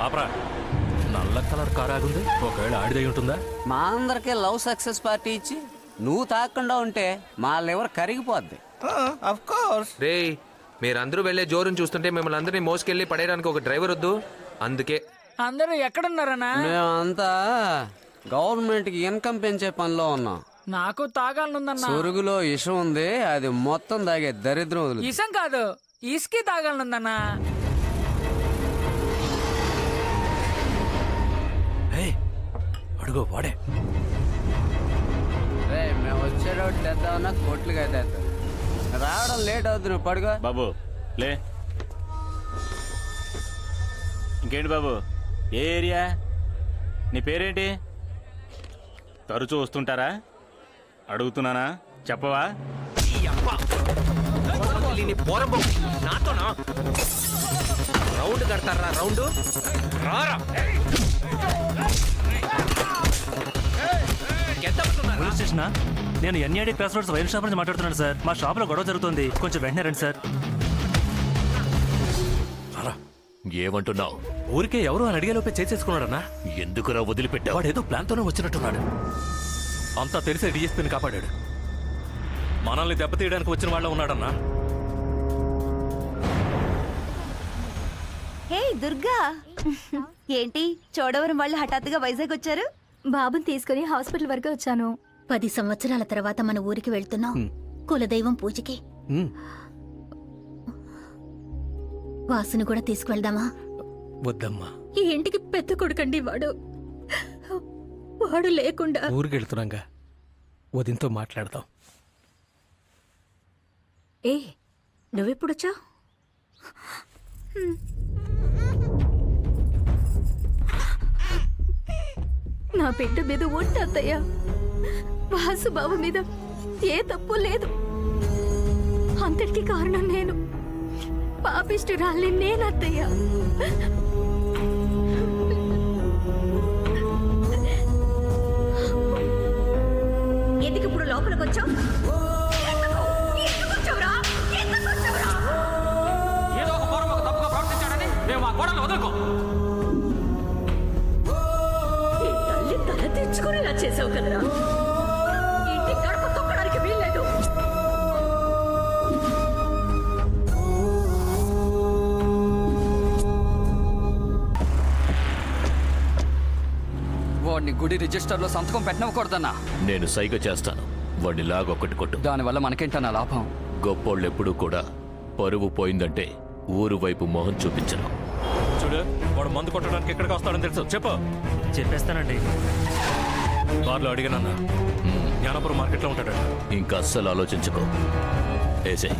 ఆపరా, నల్ల colour car ఆగుంది, ఒకవేళ ఆడిదై ఉంటుందా? మా అందరికీ లవ్ సక్సెస్ పార్టీ ఇచ్చి నువ్వు తాకుండా ఉంటే మా లివర్ కరిగిపోద్ది. రే, మీరందరూ వెళ్లే జోరుని చూస్తుంటే మిమ్మల్ని అందరినీ మోసుకెళ్లి పడేయడానికి ఒక డ్రైవర్ వద్దు. అందుకే అందరూ ఎక్కడున్నారన్నా? మేమంతా గవర్నమెంట్ కి ఇన్కమ్ పెంచే పనిలో ఉన్నాం. నాకు తాగాలనుందన్నా. సొరుగులో ఇషం ఉంది, అది మొత్తం తాగే దరిద్రం వదులు. ఇసం కాదు, ఇసుకి తాగాలనుందన్నా. అడుగు వాడే. మేము వచ్చేటప్పుడు తెద్దామన్నా కోట్లుగా తెద్దాం. రావడం లేట్ అవుతుంది, నువ్వు పడుకో. బాబు లే. ఇంకేంటి బాబు, ఏ ఏరియా? నీ పేరేంటి? తరచూ వస్తుంటారా? అడుగుతున్నానా, చెప్పవా? రౌండ్ కడతారా? రౌండ్ రారా. పోలీస్ స్టేషనా? నేను NID cross roads wine shop నుంచి మాట్లాడుతున్నాను సార్. మా షాప్ లో గొడవ జరుగుతుంది, కొంచెం వెంటనే రండి సార్. ఏమంటున్నావు? ఊరికే ఎవరు అని అడిగేలోపే చేసేసుకున్నాడన్నా. ఎందుకురా వదిలిపెట్టావు? వాడు ఏదో ప్లాన్ తోనే వచ్చినట్టున్నాడు. అంతా తెలిసే డిఎస్పీని కాపాడాడు. మనల్ని దెబ్బతీయడానికి వచ్చిన వాళ్ళ ఉన్నాడన్నా. హే దుర్గా, ఏంటి చోడవరం వాళ్ళు హఠాత్తుగా వైజాగ్ వచ్చారు? బాబుని తీసుకుని హాస్పిటల్ వరకు వచ్చాను. 10 సంవత్సరాల తర్వాత మన ఊరికి వెళ్తున్నాం, కులదైవం పూజకి. వాసుని కూడా తీసుకువెళ్దామా? వద్దమ్మా, ఈ ఇంటికి పెద్ద కొడుకండి వాడు. వాడు లేకుండా ఊరికి వెళ్తున్నాగా, వదినతో మాట్లాడతాం. ఏ నువ్వెప్పుడొచ్చా? నా బిడ్డ మీద ఒట్టు అత్తయ్య. వాసు బాబు మీద ఏ తప్పు లేదు. అంతటికి కారణం నేను. పాపిష్టురాల్ని నేను అత్తయ్య. ఎందుకు ఇప్పుడు లోపలికి వచ్చావు? ఏదో ఒక పూర్వం ఒక తప్పుగా ప్రవర్తించాడని మేము ఆ గోడలు వదులుకో. తల్లి తల తెచ్చుకునేలా చేసావు కదరా. ఇంటి గడప తొక్కడానికి వీల్లేదు. వాడిని గుడి రిజిస్టర్ లో సంతకం పెట్టనకూడదన్నా. నేను సైగ చేస్తాను, వాడిని లాగొక్కటి కొట్టు. దానివల్ల మనకేంటన్నా లాభం? గొప్పోళ్ళెప్పుడూ కూడా పరువు పోయిందంటే ఊరు వైపు మొహం చూపించను. చూడు, వాడు మందు కొట్టడానికి ఎక్కడికి వస్తాడని తెలుసు. చెప్పు. చెప్పేస్తానండి. బార్లో అడిగానన్నా, జ్ఞానపురం మార్కెట్లో ఉంటాడు. ఇంకా అస్సలు ఆలోచించుకో, ఏసే.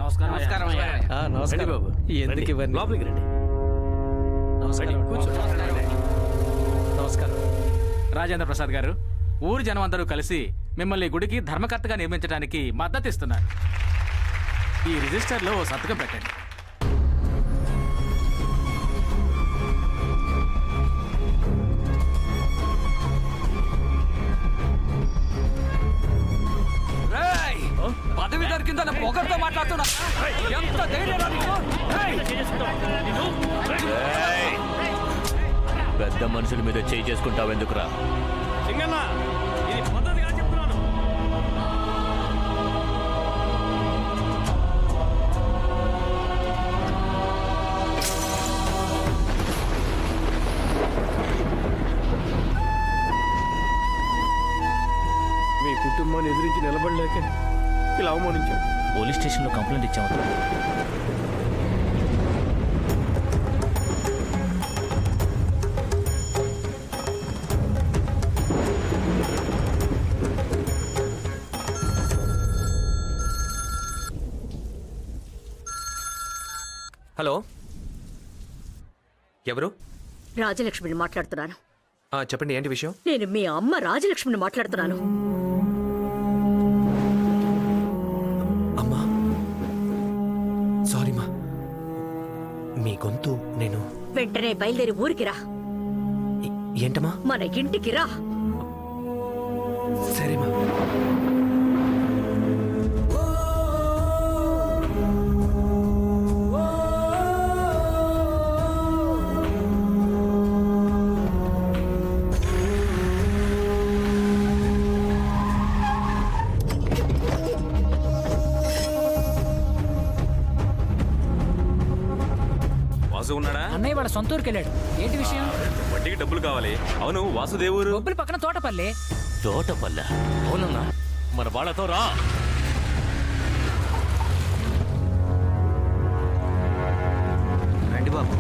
నమస్కారం బాబు. ఎందుకు ఇవన్నీ? లోపలికి రండి. నమస్కారం. రాజేంద్ర ప్రసాద్ గారు, ఊరి జనం అందరూ కలిసి మిమ్మల్ని గుడికి ధర్మకర్తగా నియమించడానికి మద్దతు ఇస్తున్నారు. ఈ రిజిస్టర్లో ఓ సంతకం పెట్టండి. పదవి దొరికిందన్న పొగర్తో మాట్లాడుతున్నా. ఎంత ధైర్యం! పెద్ద మనుషుల మీద చేయి చేసుకుంటావెందుకురా? మీ కుటుంబాన్ని ఎదిరించి నిలబడలేక ఇలా అవమానించాడు. పోలీస్ స్టేషన్లో కంప్లైంట్ ఇచ్చాము. హలో, ఎవరు? రాజలక్ష్మిని మాట్లాడుతున్నాను. చెప్పండి, ఏంటి విషయం? నేను మీ అమ్మ రాజలక్ష్మిని మాట్లాడుతున్నాను. అమ్మా, సారీ మా, మీ గొంతు నేను. వెంటనే బయలుదేరి ఊరికి రా. ఏంటమ్మా? మన ఇంటికి రా. సరేమా. వాసు ఉన్నాడా? అన్నయ్య వాళ్ళ సొంత ఊరికి వెళ్ళాడు. ఏంటి విషయం? వడ్డీకి డబ్బులు కావాలి. అవును వాసుదేవూరు బొబ్బుల పక్కన తోటపల్లి. తోటపల్ల అవునన్నా, మన వాళ్ళతో రా. రండి బాబు.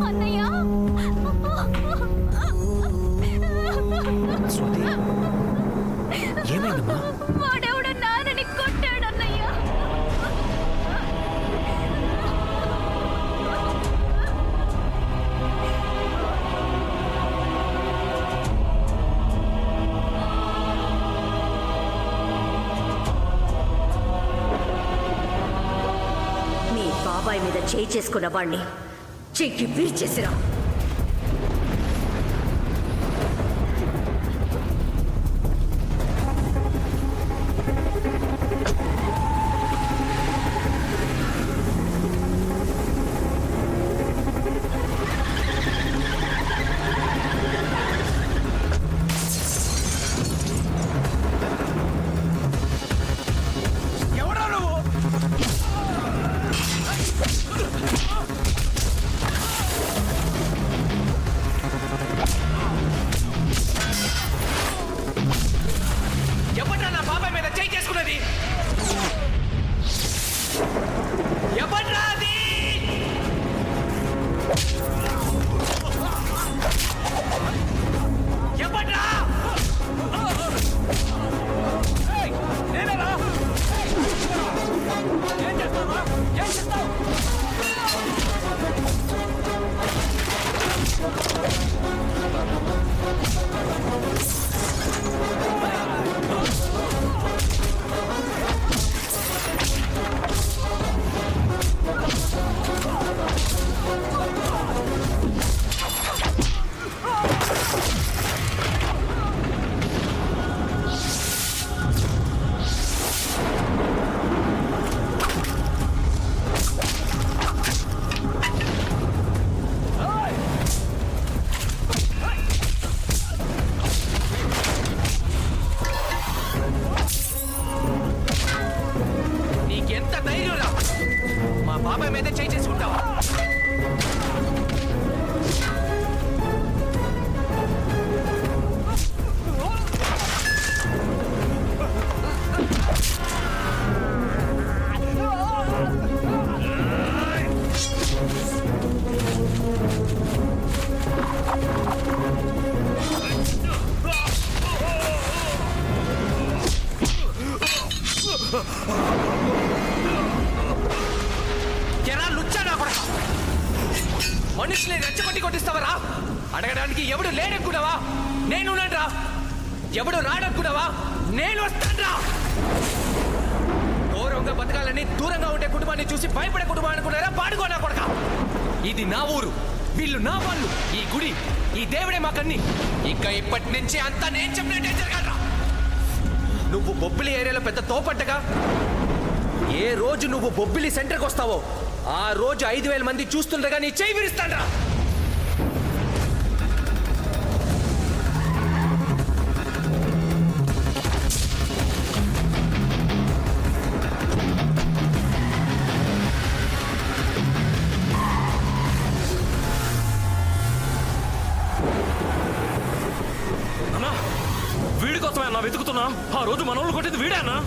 అన్నయ్య ఏమైందమ్మా? వాడెవడో నాన్నని కొట్టాడు అన్నయ్య. మీ బాబాయ్ మీద చేయి చేసుకున్న వాణ్ణి చెయ్యి విరిచేసిరా. ఎవడ్రా నా బాబాయ్ మీద చేయి చేసుకున్నది? ఎవడ్రా అది? ఎవడ్రా? ఏయ్, నేనేరా? ఏం చేస్తావురా? ఏం చేస్తావు? నీకెంత ధైర్యం రా? మా బాబాయ్ మీద చేయి చేసుకుంటావా? ఎరా లుచ్చా నా కొడక! మనుషుల్ని రెచ్చగొట్టి కొట్టిస్తావరా? అడగడానికి ఎవడు లేడనుకున్నావా? నేనున్నాడ్రా. ఎవడు రాడనుకున్నావా? నేను వస్తాడ్రా. గౌరవంగా బతకాలని దూరంగా ఉండే కుటుంబాన్ని చూసి భయపడే కుటుంబం అనుకున్నారా? పాడుకో నా కొడక! ఇది నా ఊరు, వీళ్ళు నా వాళ్ళు. ఈ గుడి, ఈ దేవుడే మాకన్ని. ఇంకా ఇప్పటి నుంచి అంతా నేను చెప్పినట్టే జరగాలరా. నువ్వు బొబ్బిలి ఏరియాలో పెద్ద తోపట్టగా, ఏ రోజు నువ్వు బొబ్బిలి సెంటర్కి వస్తావో ఆ రోజు 5,000 మంది చూస్తుండగా నీ చేయి విరుస్తాడ్రా. అన్నా, వీడి కోసమే అన్నా వెతుకుతున్నా. ఆ రోజు మనోళ్ళు కొట్టింది వీడే అన్నా.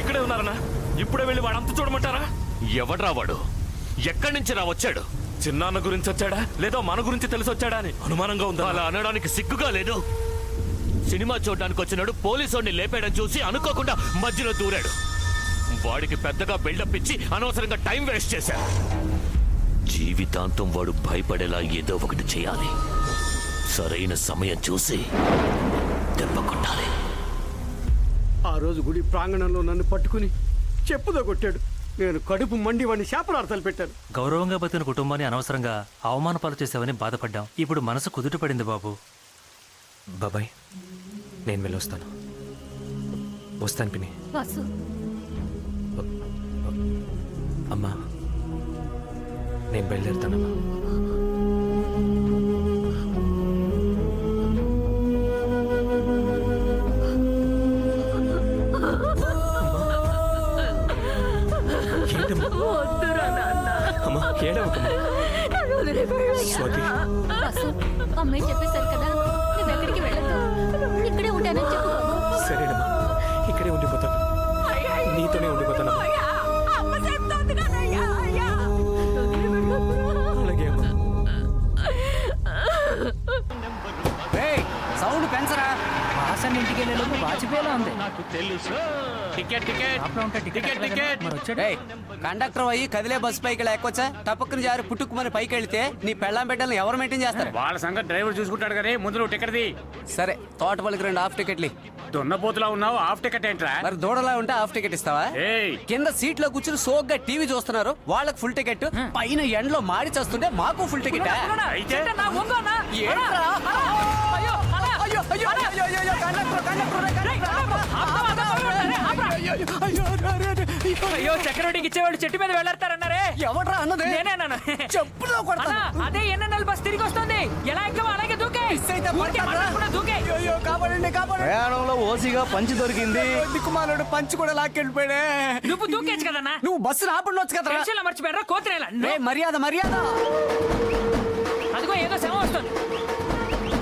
ఇక్కడే ఉన్నారన్నా. ఇప్పుడే వెళ్ళి వాడంతా చూడమంటారా? ఎవడ్రా వాడు? ఎక్కడి నుంచి రా వచ్చాడు? చిన్నాన్న గురించి వచ్చాడా లేదా మన గురించి తెలిసి వచ్చాడా అని అనుమానంగా ఉందా? అలా అనడానికి సిగ్గుగా లేదు. సినిమా చూడడానికి వచ్చినాడు పోలీసుని లేపేయడం చూసి అనుకోకుండా మధ్యలో దూరాడు. వాడికి పెద్దగా బిల్డప్ ఇచ్చి అనవసరంగా టైం వేస్ట్ చేశారు. జీవితాంతం వాడు భయపడేలా ఏదో ఒకటి చేయాలి. సరైన సమయం చూసి దెబ్బ కొట్టాలి. ఆ రోజు గుడి ప్రాంగణంలో నన్ను పట్టుకుని చెప్పుతో కొట్టాడు. నేను కడుపు మండి వాడిని శాపనార్థాలు పెట్టాను. గౌరవంగా బతికిన కుటుంబాన్ని అనవసరంగా అవమానపాలు చేసావని బాధపడ్డాం. ఇప్పుడు మనసు కుదుట పడింది బాబు. బాబాయ్ నేను వెళ్ళొస్తాను. వస్తాను పిన్ని. వాసు అమ్మా నేను బయలుదేరుతానమ్మా. వాసు అమ్మాయి చెప్పేశారు కదా, నువ్వు ఎక్కడికి వెళ్ళదు, ఇక్కడే ఉంటానని చెప్పు. సరేనమ్మా ఇక్కడే ఉండిపోతాను. నీతోనే ఉండిపోతానమ్మా. అలాగే అమ్మా. సౌండ్ పెంచరా. వాసన్ ఇంటికి వెళ్ళేలోపు వాచిపోయేలా ఉంది. టికెట్ టికెట్ షాప్లో ఉంటే టికెట్ టికెట్. మరి వచ్చాడు. ఏయ్, కండక్టర్ అయ్యి కదిలే బస్సు పైకి ఎక్కొచ్చా టపక్కుని జారి పుట్టుకుమని పైకి వెళ్తే నీ పెళ్ళాం బిడ్డల్ని ఎవరు మెయింటైన్ చేస్తారు? వాళ్ళ సంగతి డ్రైవర్ చూసుకుంటాడు కానీ ముందు నువ్వు టికెట్ ది. సరే, తోటపల్లికి 2 హాఫ్ టికెట్లు. దున్నపోతులా ఉన్నావు, హాఫ్ టికెట్ ఏంట్రా? మరి దూడలా ఉంటే హాఫ్ టికెట్ ఇస్తావా? ఏయ్ కింద సీట్ లో కూర్చుని సోగ్గా టీవీ చూస్తున్నారు, వాళ్ళకి ఫుల్ టికెట్. పైన ఎండలో మాడి చేస్తుంటే మాకు ఫుల్ టికెట్. అయితే అయ్యో చక్రవడ్డీకి ఇచ్చేవాళ్ళు చెట్టు మీద వెళ్ళారన్నారే. ఎవడ్రా అన్నది? నేనేనా? చెప్పులో కొడతాను. అదే ఎన్ఎన్ఎల్ బస్ తిరిగి వస్తుంది. ఎలా ఎక్కమో అలాగే దూకే. దూకే. ప్రయాణంలో ఓసిగా పంచి దొరికింది. దిక్కుమాలుడు పంచి కూడా లాక్కెళ్ళిపోయాడే. నువ్వు దూకేచ్చు కదన్నా. నువ్వు బస్సు రాపండొచ్చు కదా. టెన్షన్లో మర్చిపోయారా కోతినేలా? మర్యాద మర్యాద. అదిగో ఏదో శవం వస్తుంది.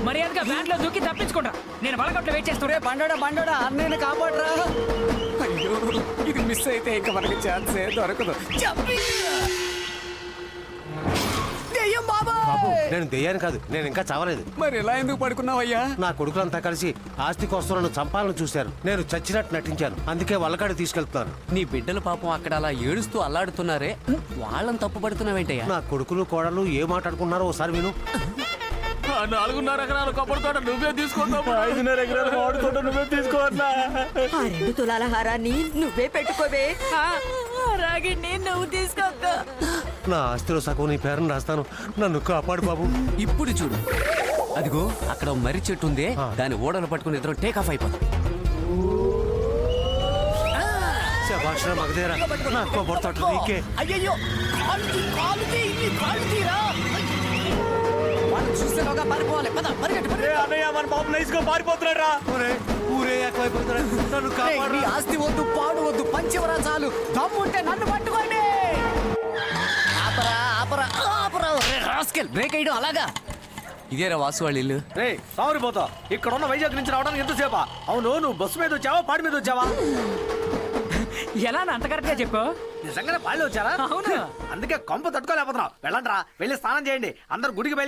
మర్యాదగా వ్యాన్ లో దూకి తప్పించుకుంటా. నేను వలగట్లో వెయిట్ చేస్తున్నా. బండోడా అన్నయ్యని కాపాడరా. అయ్యో, ఇది మిస్ అయితే ఇంకా మనకి ఛాన్సే దొరకదు. దెయ్యం బాబా. నేను దెయ్యాన్ని కాదు, నేను ఇంకా చావలేదు. మరి ఎలా ఎందుకు పడుకున్నావయ్యా? నా కొడుకులంతా కలిసి ఆస్తి కోసం నన్ను చంపాలని చూశారు. నేను చచ్చినట్టు నటించాను, అందుకే వల్లకాడి తీసుకెళ్తున్నాను. నీ బిడ్డల పాపం అక్కడ అలా ఏడుస్తూ అల్లాడుతున్నారే, వాళ్ళని తప్పు పడుతున్నావేంటయ్యా? నా కొడుకులు కోడలు ఏ మాట్లాడుకున్నారో ఒకసారి విను. 4.5 ఎకరాలు కొబ్బరి తోట నువ్వే తీసుకుంటావు. 5.5 ఎకరాలు మామిడి తోట నువ్వే తీసుకోవట్లా. ఆ 2 తులాల హారాన్ని నువ్వే పెట్టుకోవే. రాగిణ్ణి నువ్వు తీసుకోక్క. నా ఆస్తిలో సగం నీ పేరుని రాస్తాను, నన్ను కాపాడు బాబు. ఇప్పుడు చూడు, అదిగో అక్కడ ఓ మర్రి చెట్టు ఉంది, దాని ఓడలు పట్టుకుని ఇద్దరు టేక్ ఆఫ్ అయిపోతాం. శభాష్ రా మగధీరా, నా కొబ్బరి తోట నీకే. అయ్యయ్యో, వాళ్ళు చూసేలోగా పారిపోవాలి. పద, పరిగెట్టు, పరిగెట్టు. అన్నయ్య మన బాబు నైస్ గా పారిపోతున్నాడు రా. ఊరే ఎక్కువైపోతున్నాడు, నన్ను ఏయ్, కాపాడు. నీ ఆస్తి వద్దు, పాడు వద్దు, పంచివరా చాలు. దమ్ముంటే నన్ను పట్టుకోండి. ఆపరా ఆపరా ఆపరా. రాస్కెల్, బ్రేక్ వేయడం అలాగా. ఇదేరా వాసు వాళ్ళ ఇల్లు. రే సావరిపోతా, ఇక్కడ ఉన్న వైజాగ్ నుంచి రావడానికి ఎంతసేపా? అవును, నువ్వు బస్సు మీద వచ్చావా పాడి మీద వచ్చావా? ఎలా అంత కరెక్ట్ గా చెప్పు. నిజంగానే పాడి వచ్చారా? అవును. అందుకే కొంప తట్టుకోలేకపోతున్నావు. వెళ్ళండి రా, వెళ్ళి స్నానం చేయండి. అందరు గుడికి వెళ్ళి